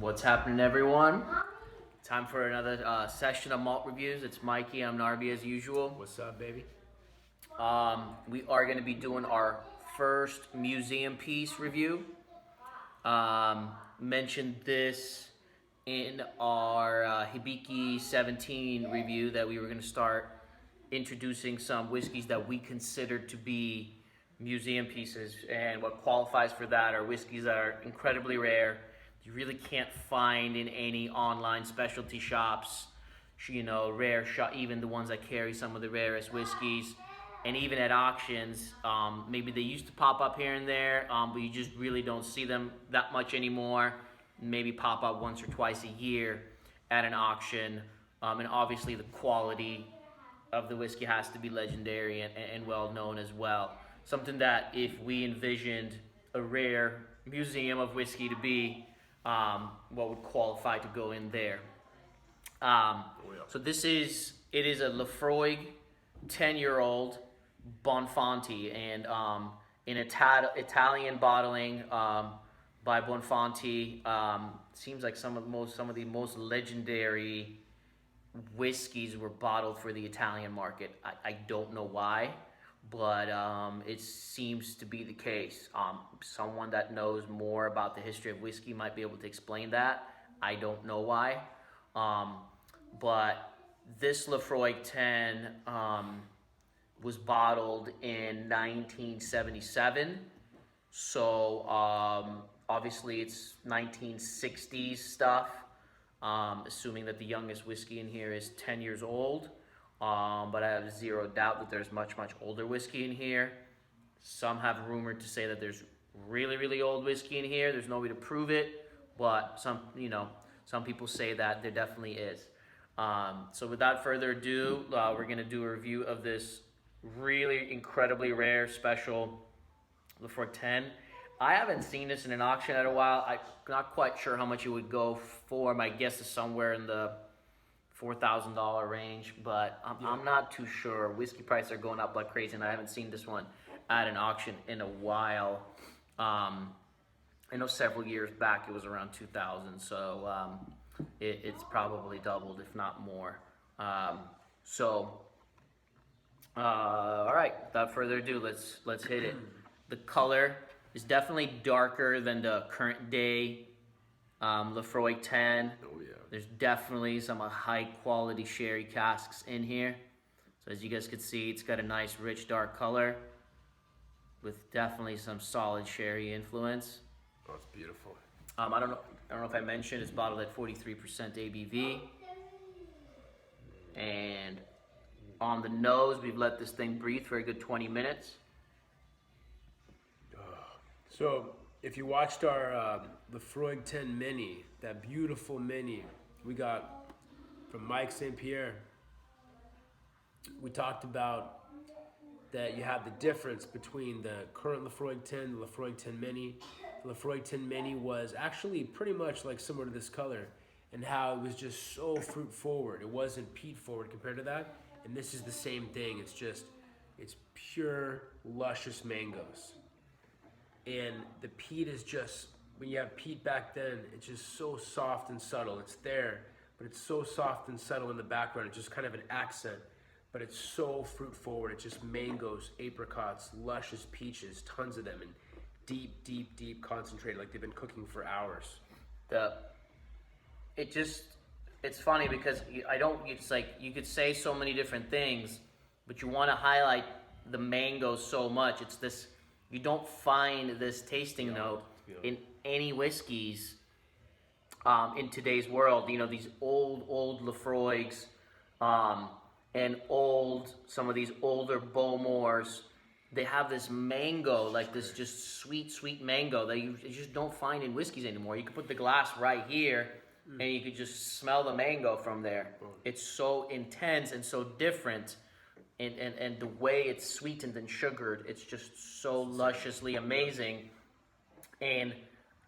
What's happening, everyone? Time for another session of malt reviews. It's Mikey. I'm Narby as usual. What's up, baby? We are going to be doing our first museum piece review. Mentioned this in our Hibiki 17 review that we were going to start introducing some whiskeys that we considered to be museum pieces, and what qualifies for that are whiskeys that are incredibly rare. You really can't find in any online specialty shops, rare shop, even the ones that carry some of the rarest whiskeys. And even at auctions, maybe they used to pop up here and there, but you just really don't see them that much anymore. Maybe pop up once or twice a year at an auction. And obviously the quality of the whiskey has to be legendary and well known as well. Something that if we envisioned a rare museum of whiskey to be, what would qualify to go in there. So it is a Laphroaig 10-year-old Bonfanti, and in Italian bottling by Bonfanti. Seems like some of the most legendary whiskeys were bottled for the Italian market. I don't know why, but it seems to be the case. Someone that knows more about the history of whiskey might be able to explain that. I don't know why. But this Laphroaig 10 was bottled in 1977. So obviously it's 1960s stuff. Assuming that the youngest whiskey in here is 10 years old. But I have zero doubt that there's much older whiskey in here. Some have rumored to say that there's really old whiskey in here. There's no way to prove it, but some people say that there definitely is. So without further ado, we're gonna do a review of this really incredibly rare special Laphroaig 10. I haven't seen this in an auction in a while. I'm not quite sure how much it would go for. My guess is somewhere in the $4,000 range, but I'm not too sure. Whiskey prices are going up like crazy, and I haven't seen this one at an auction in a while. I know several years back it was around 2,000, so it's probably doubled, if not more. All right, without further ado, let's hit it. The color is definitely darker than the current day Laphroaig 10. Oh yeah. There's definitely some high quality sherry casks in here. So as you guys can see, it's got a nice rich dark color with definitely some solid sherry influence. Oh, it's beautiful. I don't know if I mentioned it's bottled at 43% ABV. And on the nose, we've let this thing breathe for a good 20 minutes. So if you watched our Laphroaig 10 mini, that beautiful mini we got from Mike St. Pierre, we talked about that you have the difference between the current Laphroaig 10, the Laphroaig 10 mini. The Laphroaig 10 mini was actually pretty much like similar to this color, and how it was just so fruit forward. It wasn't peat forward compared to that. And this is the same thing. It's pure luscious mangoes. And the peat is just, when you have peat back then, it's just so soft and subtle. It's there, but it's so soft and subtle in the background. It's just kind of an accent, but it's so fruit forward. It's just mangoes, apricots, luscious peaches, tons of them, and deep concentrated, like they've been cooking for hours. It's funny because it's like you could say so many different things, but you want to highlight the mango so much. It's this, you don't find this tasting note in any whiskeys in today's world. These old Laphroaigs and some of these older Bowmores, they have this mango, like this just sweet mango that you just don't find in whiskeys anymore. You could put the glass right here and you could just smell the mango from there. It's so intense and so different. And the way it's sweetened and sugared, it's just so lusciously amazing. And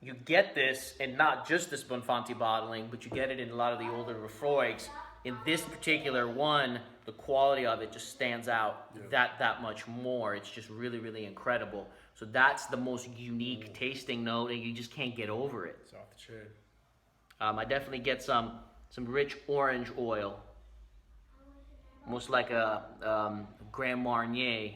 you get this, and not just this Bonfanti bottling, but you get it in a lot of the older Laphroaigs. In this particular one, the quality of it just stands out that much more. It's just really incredible. So that's the most unique tasting note, and you just can't get over it. It's off the chain. I definitely get some rich orange oil, almost like a Grand Marnier.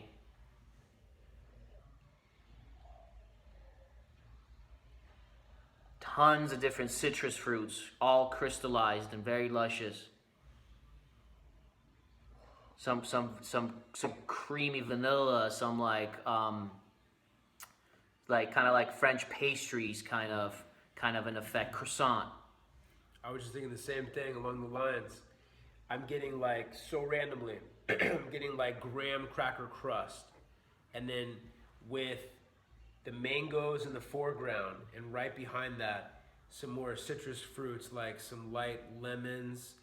Tons of different citrus fruits, all crystallized and very luscious. Some creamy vanilla, some like kind of like French pastries, kind of an effect, croissant. I was just thinking the same thing along the lines. I'm getting like so randomly, I'm getting like graham cracker crust, and then with the mangoes in the foreground, and right behind that, some more citrus fruits like some light lemons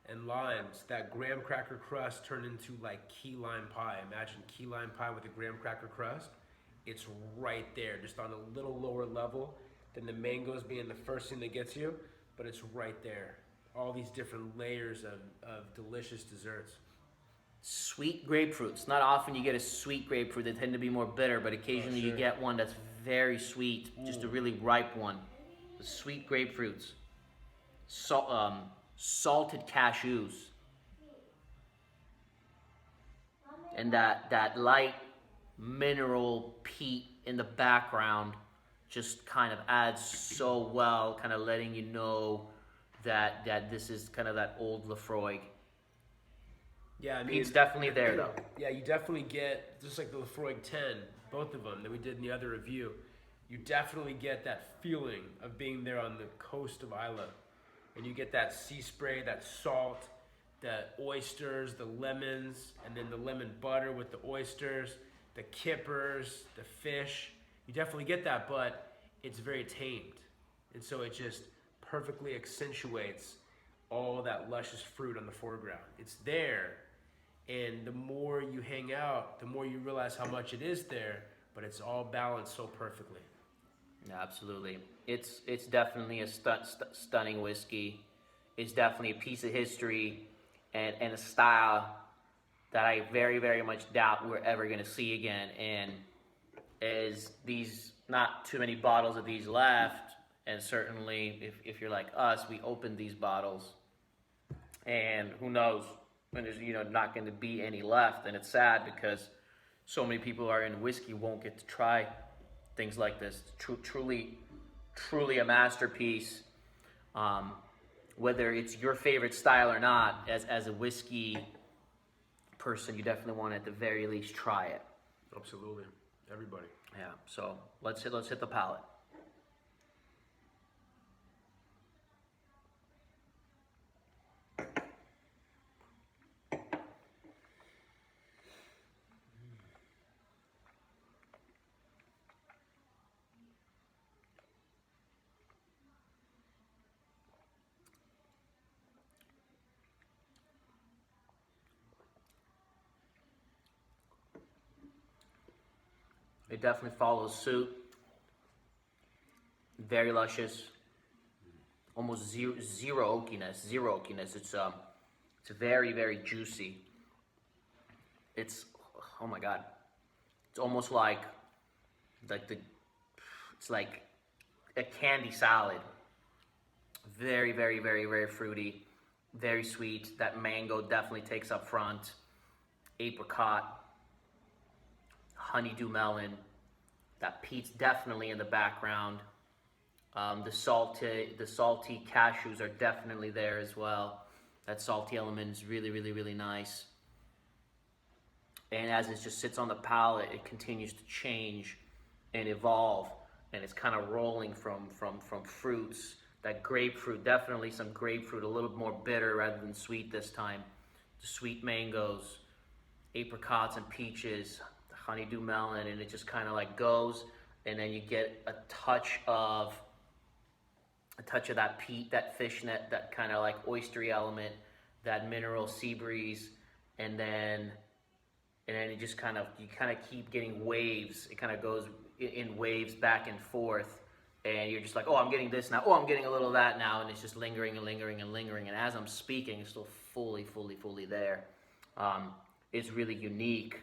and limes. That graham cracker crust turned into like key lime pie. Imagine key lime pie with a graham cracker crust. It's right there, just on a little lower level than the mangoes being the first thing that gets you, but it's right there. All these different layers of delicious desserts. Sweet grapefruits. Not often you get a sweet grapefruit. They tend to be more bitter, but occasionally you sure. get one that's very sweet, just a really ripe one. The sweet grapefruits. Salted cashews. And that light mineral peat in the background just kind of adds so well, kind of letting you know that this is kind of that old Laphroaig. Yeah, I mean, Pete's definitely there though. Yeah, you definitely get, just like the Laphroaig 10, both of them that we did in the other review, you definitely get that feeling of being there on the coast of Isla. And you get that sea spray, that salt, the oysters, the lemons, and then the lemon butter with the oysters, the kippers, the fish. You definitely get that, but it's very tamed. And so it just perfectly accentuates all that luscious fruit on the foreground. It's there, and the more you hang out, the more you realize how much it is there, but it's all balanced so perfectly. Yeah, absolutely. It's definitely a stunning whiskey. It's definitely a piece of history and a style that I very, very much doubt we're ever going to see again. And as these, not too many bottles of these left, and certainly if you're like us, we opened these bottles, and who knows when there's not going to be any left. And it's sad because so many people who are in whiskey won't get to try things like this. Truly a masterpiece. Whether it's your favorite style or not, as a whiskey person, you definitely want to at the very least try it. Absolutely, everybody. Yeah. So let's hit the palate. It definitely follows suit. Very luscious. Almost zero oakiness. It's very, very juicy. It's, oh my god. It's almost like it's like a candy salad. Very, very, very, very fruity. Very sweet. That mango definitely takes up front. Apricot. Honeydew melon. That peat's definitely in the background. The salty cashews are definitely there as well. That salty element is really, really, really nice. And as it just sits on the palate, it continues to change and evolve. And it's kind of rolling from fruits. That grapefruit, definitely some grapefruit, a little more bitter rather than sweet this time. The sweet mangoes, apricots and peaches, honeydew melon, and it just kind of like goes, and then you get a touch of that peat, that fish net, that kind of like oystery element, that mineral sea breeze, and then it just you kind of keep getting waves. It kind of goes in waves back and forth, and you're just like, oh, I'm getting this now, oh, I'm getting a little of that now, and it's just lingering and lingering and lingering, and as I'm speaking, it's still fully there. It's really unique.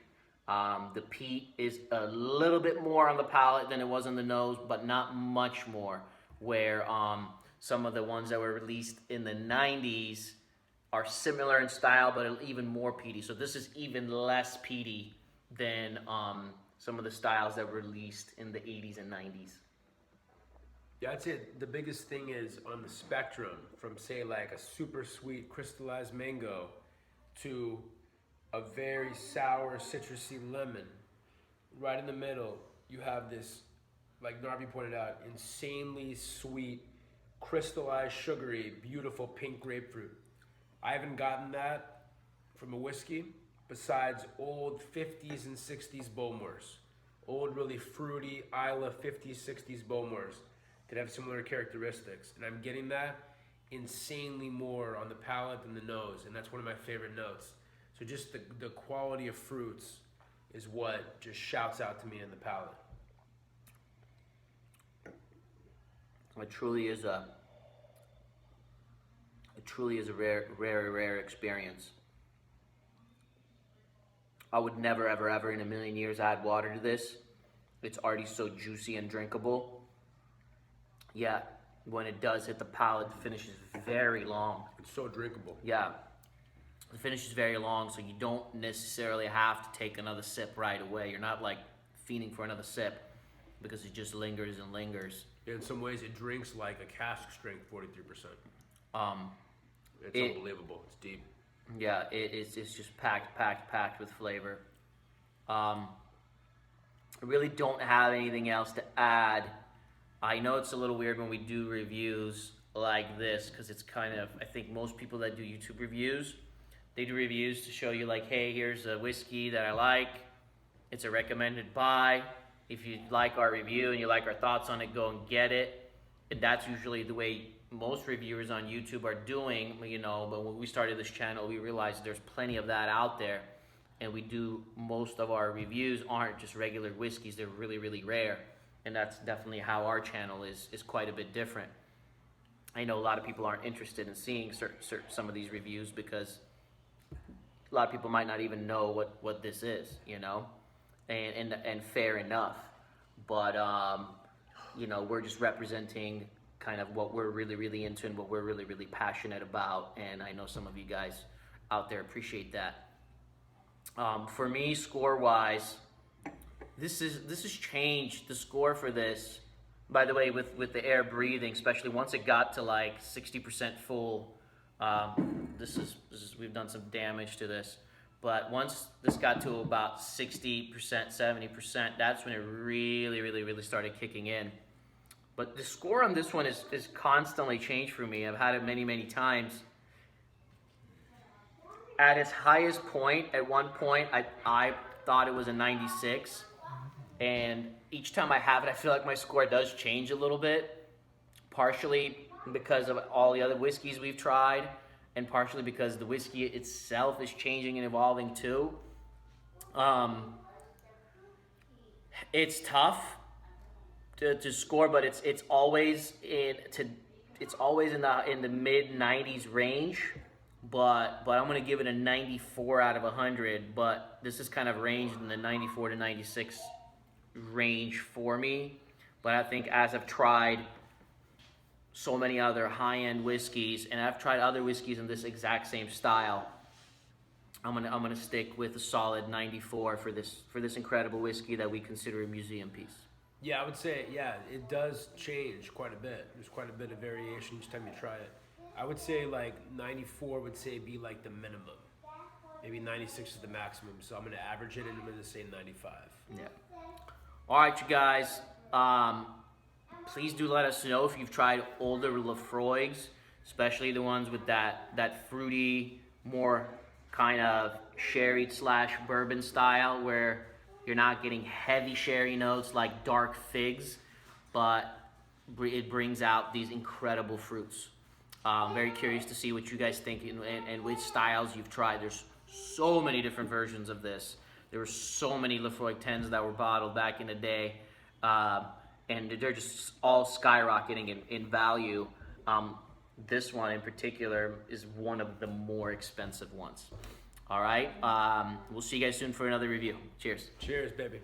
The peat is a little bit more on the palate than it was on the nose, but not much more. Where some of the ones that were released in the 90s are similar in style, but even more peaty. So this is even less peaty than some of the styles that were released in the 80s and 90s. Yeah, I'd say the biggest thing is on the spectrum from, say, like a super sweet crystallized mango to a very sour citrusy lemon. Right in the middle, you have this, like Narvi pointed out, insanely sweet, crystallized, sugary, beautiful pink grapefruit. I haven't gotten that from a whiskey besides old 50s and 60s Bowmores. Old, really fruity Isla 50s, 60s Bowmores that have similar characteristics. And I'm getting that insanely more on the palate than the nose, and that's one of my favorite notes. So just the quality of fruits is what just shouts out to me in the palate. It truly is a rare experience. I would never, ever in a million years add water to this. It's already so juicy and drinkable. Yeah, when it does hit the palate, the finish is very long. It's so drinkable. Yeah, the finish is very long, so you don't necessarily have to take another sip right away. You're not like fiending for another sip because it just lingers and lingers. In some ways, it drinks like a cask strength 43%. It's unbelievable. It's deep. Yeah, it's just packed with flavor. I really don't have anything else to add. I know it's a little weird when we do reviews like this because it's kind of, I think most people that do YouTube reviews, they do reviews to show you like, hey, here's a whiskey that I like. It's a recommended buy. If you like our review and you like our thoughts on it, go and get it. And that's usually the way most reviewers on YouTube are doing, you know, but when we started this channel, we realized there's plenty of that out there. And we do, most of our reviews aren't just regular whiskeys, they're really rare. And that's definitely how our channel is quite a bit different. I know a lot of people aren't interested in seeing some of these reviews because a lot of people might not even know what this is, you know, and fair enough. But, you know, we're just representing kind of what we're really into and what we're really passionate about, and I know some of you guys out there appreciate that. For me, score-wise, this has changed the score for this. By the way, with the air breathing, especially once it got to like 60% full, we've done some damage to this. But once this got to about 60%, 70%, that's when it really started kicking in. But the score on this one is constantly changed for me. I've had it many times. At its highest point, at one point, I thought it was a 96. And each time I have it, I feel like my score does change a little bit. Partially because of all the other whiskeys we've tried, and partially because the whiskey itself is changing and evolving too. It's tough to score, but it's always in the mid 90s range. But I'm gonna give it a 94 out of 100. But this is kind of ranged in the 94 to 96 range for me. But I think as I've tried so many other high-end whiskeys, and I've tried other whiskeys in this exact same style, I'm gonna stick with a solid 94 for this incredible whiskey that we consider a museum piece. Yeah, I would say, yeah, it does change quite a bit. There's quite a bit of variation each time you try it. I would say like 94 would say be like the minimum. Maybe 96 is the maximum. So I'm going to average it and I'm going to say 95. Yeah. All right, you guys. Please do let us know if you've tried older Laphroaigs, especially the ones with that fruity, more kind of sherry / bourbon style where you're not getting heavy sherry notes like dark figs, but it brings out these incredible fruits. I'm very curious to see what you guys think and which styles you've tried. There's so many different versions of this. There were so many Laphroaig 10s that were bottled back in the day, and they're just all skyrocketing in value. This one in particular is one of the more expensive ones. All right, we'll see you guys soon for another review. Cheers. Cheers, baby.